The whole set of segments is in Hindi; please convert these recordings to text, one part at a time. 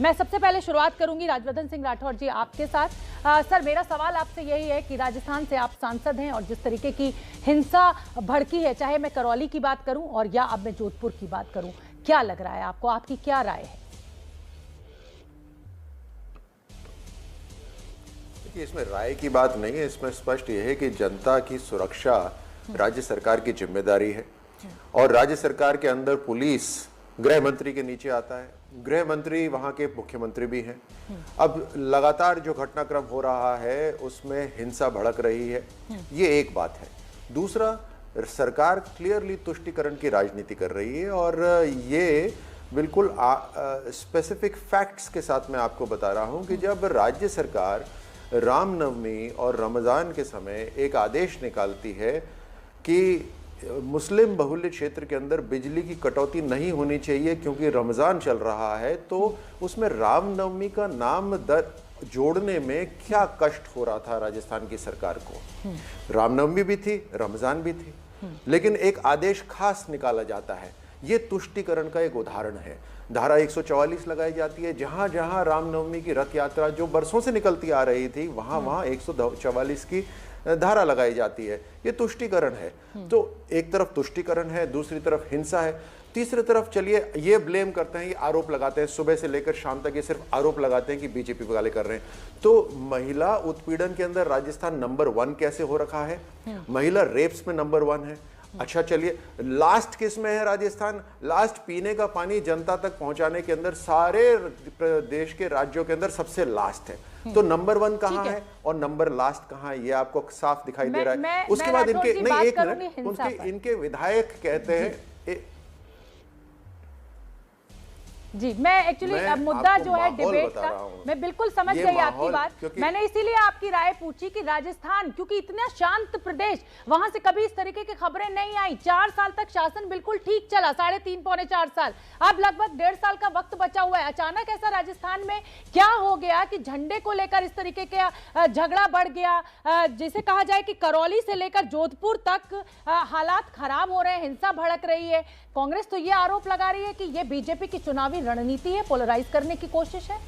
मैं सबसे पहले शुरुआत करूंगी राजवर्धन सिंह राठौर जी आपके साथ। सर, मेरा सवाल आपसे यही है कि राजस्थान से आप सांसद हैं और जिस तरीके की हिंसा भड़की है, चाहे मैं करौली की बात करूं और या अब मैं जोधपुर की बात करूं, क्या लग रहा है आपको, आपकी क्या राय है? देखिए, इसमें राय की बात नहीं है, इसमें स्पष्ट यह है कि जनता की सुरक्षा राज्य सरकार की जिम्मेदारी है और राज्य सरकार के अंदर पुलिस गृह मंत्री के नीचे आता है। गृह मंत्री वहां के मुख्यमंत्री भी हैं। अब लगातार जो घटनाक्रम हो रहा है उसमें हिंसा भड़क रही है, ये एक बात है। दूसरा, सरकार क्लियरली तुष्टीकरण की राजनीति कर रही है और ये बिल्कुल स्पेसिफिक फैक्ट्स के साथ मैं आपको बता रहा हूं कि जब राज्य सरकार रामनवमी और रमज़ान के समय एक आदेश निकालती है कि मुस्लिम बहुल्य क्षेत्र के अंदर बिजली की कटौती नहीं होनी चाहिए क्योंकि रमज़ान चल रहा है, तो उसमें रामनवमी का नाम जोड़ने में क्या कष्ट हो रहा था राजस्थान की सरकार को। रामनवमी भी थी, रमज़ान भी थी, लेकिन एक आदेश खास निकाला जाता है। ये तुष्टीकरण का एक उदाहरण है। धारा 144 लगाई जाती है, जहां जहां रामनवमी की रथ यात्रा जो बरसों से निकलती आ रही थी वहां वहां 144 की धारा लगाई जाती है। ये तुष्टीकरण है। तो एक तरफ तुष्टीकरण है, दूसरी तरफ हिंसा है, तीसरी तरफ चलिए ये ब्लेम करते हैं, ये आरोप लगाते हैं, सुबह से लेकर शाम तक ये सिर्फ आरोप लगाते हैं कि बीजेपी वाले कर रहे हैं। तो महिला उत्पीड़न के अंदर राजस्थान नंबर 1 कैसे हो रखा है? महिला रेप्स में नंबर 1 है। अच्छा, चलिए लास्ट किस में है राजस्थान? लास्ट पीने का पानी जनता तक पहुंचाने के अंदर सारे देश के राज्यों के अंदर सबसे लास्ट है। तो नंबर 1 कहां है और नंबर लास्ट कहां है, ये आपको साफ दिखाई दे रहा है। उसके बाद इनके नहीं, एक मिनट, इनके विधायक कहते हैं जी, मैं एक्चुअली मुद्दा जो है डिबेट का, मैं बिल्कुल समझ गई आपकी बात। मैंने इसीलिए आपकी राय पूछी कि राजस्थान क्योंकि इतना शांत प्रदेश, वहां से कभी इस तरीके की खबरें नहीं आई। 4 साल तक शासन बिल्कुल ठीक चला, 3.5 पौने 4 साल, अब लगभग 1.5 साल का वक्त बचा हुआ है। अचानक ऐसा राजस्थान में क्या हो गया कि झंडे को लेकर इस तरीके का झगड़ा बढ़ गया? जिसे कहा जाए कि करौली से लेकर जोधपुर तक हालात खराब हो रहे हैं, हिंसा भड़क रही है। कांग्रेस तो ये आरोप लगा रही है कि ये बीजेपी की चुनावी रणनीति है, पोलराइज करने की कोशिश है।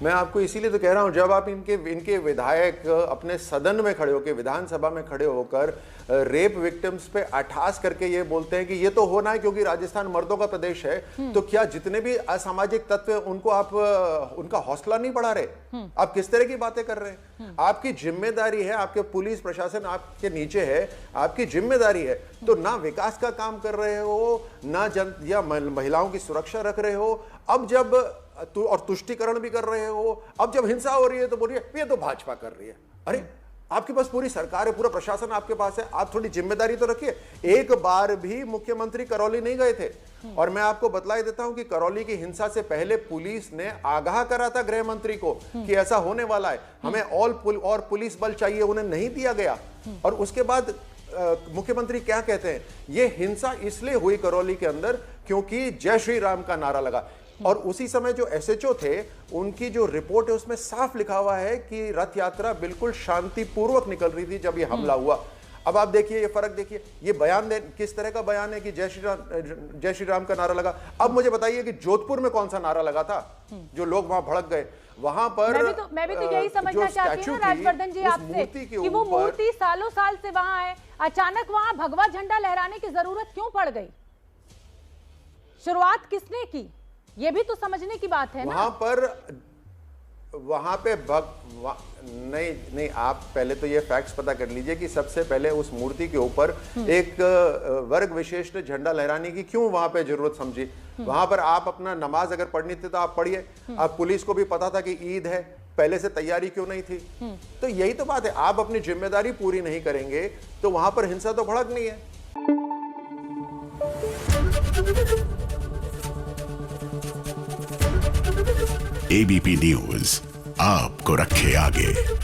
मैं आपको इसीलिए तो कह रहा हूं, जब आप इनके विधायक अपने सदन में खड़े होकर, विधानसभा में खड़े होकर रेप विक्टिम्स पे अठास करके ये बोलते हैं कि ये तो होना है क्योंकि राजस्थान मर्दों का प्रदेश है, तो क्या जितने भी असामाजिक तत्व उनको आप उनका हौसला नहीं बढ़ा रहे? आप किस तरह की बातें कर रहे हैं? आपकी जिम्मेदारी है, आपके पुलिस प्रशासन आपके नीचे है, आपकी जिम्मेदारी है। तो ना विकास का काम कर रहे हो, ना या महिलाओं की सुरक्षा रख रहे हो। अब जब और तुष्टीकरण भी कर रहे हो, अब जब हिंसा हो रही है तो बोलिए ये तो भाजपा कर रही है। अरे, आपके पास पूरी सरकार है, पूरा प्रशासन आपके पास है, आप थोड़ी जिम्मेदारी तो रखिए। एक बार भी मुख्यमंत्री करौली नहीं गए थे और मैं आपको बतला देता हूं कि करौली की हिंसा से पहले पुलिस ने आगाह करा था गृह मंत्री को कि ऐसा होने वाला है, हमें और पुलिस बल चाहिए, उन्हें नहीं दिया गया। और उसके बाद मुख्यमंत्री क्या कहते हैं, ये हिंसा इसलिए हुई करौली के अंदर क्योंकि जय श्री राम का नारा लगा। और उसी समय जो एसएचओ थे, उनकी जो रिपोर्ट है उसमें साफ लिखा हुआ है कि रथ यात्रा बिल्कुल शांतिपूर्वक निकल रही थी जब ये हमला हुआ। अब आप देखिए ये फर्क देखिए, ये बयान किस तरह का बयान है कि जय श्री राम का नारा लगा। अब मुझे बताइए कि जोधपुर में कौन सा नारा लगा था जो लोग वहां भड़क गए? वहां पर मैं भी तो यही समझना चाहती हूँ राजवर्धन जी आपसे कि वो मूर्ति सालों साल से वहां है, अचानक वहां भगवा झंडा लहराने की जरूरत क्यों पड़ गई? शुरुआत किसने की, ये भी तो समझने की बात है ना। वहां पे नहीं, आप पहले तो ये फैक्ट्स पता कर लीजिए कि सबसे पहले उस मूर्ति के ऊपर एक वर्ग विशेष ने झंडा लहराने की क्यों वहां पे जरूरत समझी? वहां पर आप अपना नमाज अगर पढ़नी थी तो आप पढ़िए। आप पुलिस को भी पता था कि ईद है, पहले से तैयारी क्यों नहीं थी? तो यही तो बात है, आप अपनी जिम्मेदारी पूरी नहीं करेंगे तो वहां पर हिंसा तो भड़कनी है। एबीपी न्यूज आपको रखे आगे।